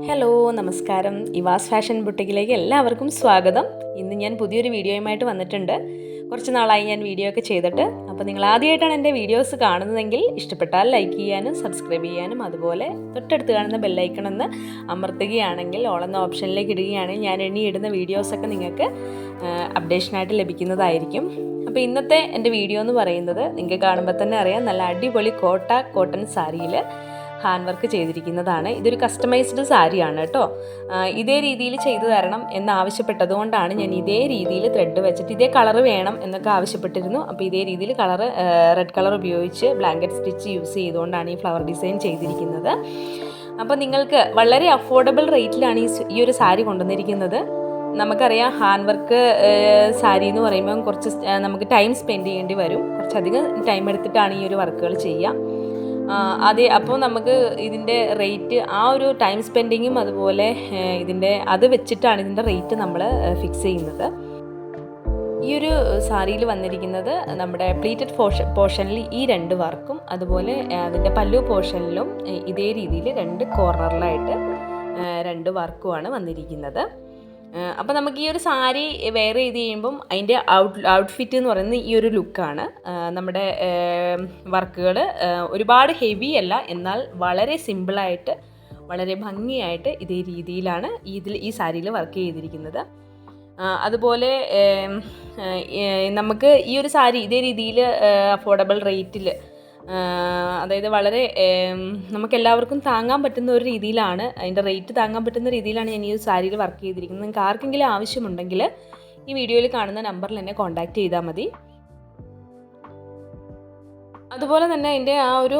Hello നമസ്കാരം. ഇവാസ് fashion ബുട്ടിക്കിലേക്ക് എല്ലാവർക്കും സ്വാഗതം. ഇന്ന് ഞാൻ പുതിയൊരു വീഡിയോയുമായിട്ട് വന്നിട്ടുണ്ട്. കുറച്ച് നാളായി ഞാൻ വീഡിയോ ഒക്കെ ചെയ്തിട്ട്. അപ്പോൾ നിങ്ങൾ ആദ്യമായിട്ടാണ് എൻ്റെ വീഡിയോസ് കാണുന്നതെങ്കിൽ ഇഷ്ടപ്പെട്ടാൽ ലൈക്ക് ചെയ്യാനും സബ്സ്ക്രൈബ് ചെയ്യാനും അതുപോലെ തൊട്ടടുത്ത് കാണുന്ന ബെല്ലൈക്കൺ ഒന്ന് അമർത്തുകയാണെങ്കിൽ ഓൾ എന്ന ഓപ്ഷനിലേക്ക് ഇടുകയാണെങ്കിൽ ഞാൻ ഇനി ഇടുന്ന വീഡിയോസൊക്കെ നിങ്ങൾക്ക് അപ്ഡേഷനായിട്ട് ലഭിക്കുന്നതായിരിക്കും. അപ്പോൾ ഇന്നത്തെ എൻ്റെ വീഡിയോ എന്ന് പറയുന്നത് നിങ്ങൾക്ക് കാണുമ്പോൾ തന്നെ അറിയാം, നല്ല അടിപൊളി കോട്ടൺ സാരിയിൽ ഹാൻഡ് വർക്ക് ചെയ്തിരിക്കുന്നതാണ്. ഇതൊരു കസ്റ്റമൈസ്ഡ് സാരിയാണ് കേട്ടോ. ഇതേ രീതിയിൽ ചെയ്തു തരണം എന്നാവശ്യപ്പെട്ടതുകൊണ്ടാണ് ഞാൻ ഇതേ രീതിയിൽ ത്രെഡ് വെച്ചിട്ട് ഇതേ കളർ വേണം എന്നൊക്കെ ആവശ്യപ്പെട്ടിരുന്നു. അപ്പോൾ ഇതേ രീതിയിൽ റെഡ് കളർ ഉപയോഗിച്ച് ബ്ലാങ്കറ്റ് സ്റ്റിച്ച് യൂസ് ചെയ്തുകൊണ്ടാണ് ഈ ഫ്ലവർ ഡിസൈൻ ചെയ്തിരിക്കുന്നത്. അപ്പോൾ നിങ്ങൾക്ക് വളരെ അഫോർഡബിൾ റേറ്റിലാണ് ഈ ഒരു സാരി കൊണ്ടുവന്നിരിക്കുന്നത്. നമുക്കറിയാം, ഹാൻഡ് വർക്ക് സാരി എന്ന് പറയുമ്പോൾ കുറച്ച് നമുക്ക് ടൈം സ്പെൻഡ് ചെയ്യേണ്ടി വരും. കുറച്ചധികം ടൈം എടുത്തിട്ടാണ് ഈ ഒരു വർക്കുകൾ ചെയ്യുക. അതെ, അപ്പോൾ നമുക്ക് ഇതിൻ്റെ റേറ്റ് ആ ഒരു ടൈം സ്പെൻഡിങ്ങും അതുപോലെ അത് വെച്ചിട്ടാണ് ഇതിൻ്റെ റേറ്റ് നമ്മൾ ഫിക്സ് ചെയ്യുന്നത്. ഈ ഒരു സാരിയിൽ വന്നിരിക്കുന്നത് നമ്മുടെ പ്ലീറ്റഡ് പോർഷനിൽ ഈ രണ്ട് വർക്കും അതുപോലെ അതിൻ്റെ പല്ലു പോർഷനിലും ഇതേ രീതിയിൽ രണ്ട് കോർണറിലായിട്ട് രണ്ട് വർക്കുമാണ് വന്നിരിക്കുന്നത്. അപ്പോൾ നമുക്ക് ഈ ഒരു സാരി വെയർ ചെയ്ത് കഴിയുമ്പം അതിൻ്റെ ഔട്ട്ഫിറ്റ് എന്ന് പറയുന്നത് ഈ ഒരു ലുക്കാണ്. നമ്മുടെ വർക്കുകൾ ഒരുപാട് ഹെവി അല്ല, എന്നാൽ വളരെ സിമ്പിളായിട്ട് വളരെ ഭംഗിയായിട്ട് ഇതേ രീതിയിലാണ് ഈ സാരിയിൽ വർക്ക് ചെയ്തിരിക്കുന്നത്. അതുപോലെ നമുക്ക് ഈ ഒരു സാരി ഇതേ രീതിയിൽ അഫോർഡബിൾ റേറ്റിൽ, അതായത് വളരെ നമുക്കെല്ലാവർക്കും താങ്ങാൻ പറ്റുന്ന ഒരു രീതിയിലാണ്, അതിൻ്റെ റേറ്റ് താങ്ങാൻ പറ്റുന്ന രീതിയിലാണ് ഞാൻ ഈ ഒരു സാരിയിൽ വർക്ക് ചെയ്തിരിക്കുന്നത്. നിങ്ങൾക്ക് ആർക്കെങ്കിലും ആവശ്യമുണ്ടെങ്കിൽ ഈ വീഡിയോയിൽ കാണുന്ന നമ്പറിൽ എന്നെ കോൺടാക്റ്റ് ചെയ്താൽ മതി. അതുപോലെ തന്നെ അതിൻ്റെ ആ ഒരു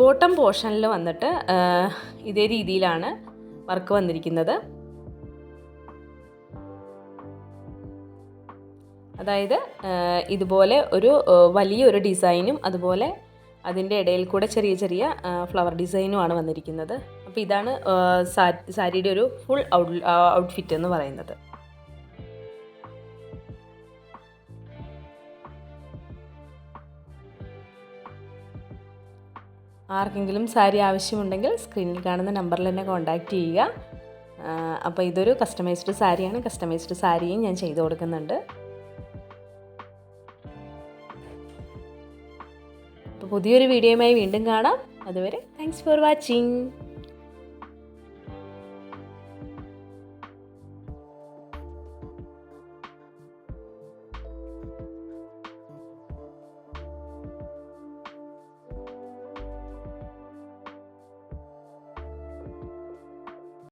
ബോട്ടം പോർഷനിൽ വന്നിട്ട് ഇതേ രീതിയിലാണ് വർക്ക് വന്നിരിക്കുന്നത്. അതായത് ഇതുപോലെ ഒരു വലിയൊരു ഡിസൈനും അതുപോലെ അതിൻ്റെ ഇടയിൽ കൂടെ ചെറിയ ചെറിയ ഫ്ലവർ ഡിസൈനുമാണ് വന്നിരിക്കുന്നത്. അപ്പോൾ ഇതാണ് സാരിയുടെ ഒരു ഫുൾ ഔട്ട്ഫിറ്റ് എന്ന് പറയുന്നത്. ആർക്കെങ്കിലും സാരി ആവശ്യമുണ്ടെങ്കിൽ സ്ക്രീനിൽ കാണുന്ന നമ്പറിൽ എന്നെ കോൺടാക്റ്റ് ചെയ്യുക. അപ്പോൾ ഇതൊരു കസ്റ്റമൈസ്ഡ് സാരിയാണ്. കസ്റ്റമൈസ്ഡ് സാരിയും ഞാൻ ചെയ്തു കൊടുക്കുന്നുണ്ട്. അപ്പോൾ പുതിയൊരു വീഡിയോയുമായി വീണ്ടും കാണാം. അതുവരെ താങ്ക്സ് ഫോർ വാച്ചിങ്.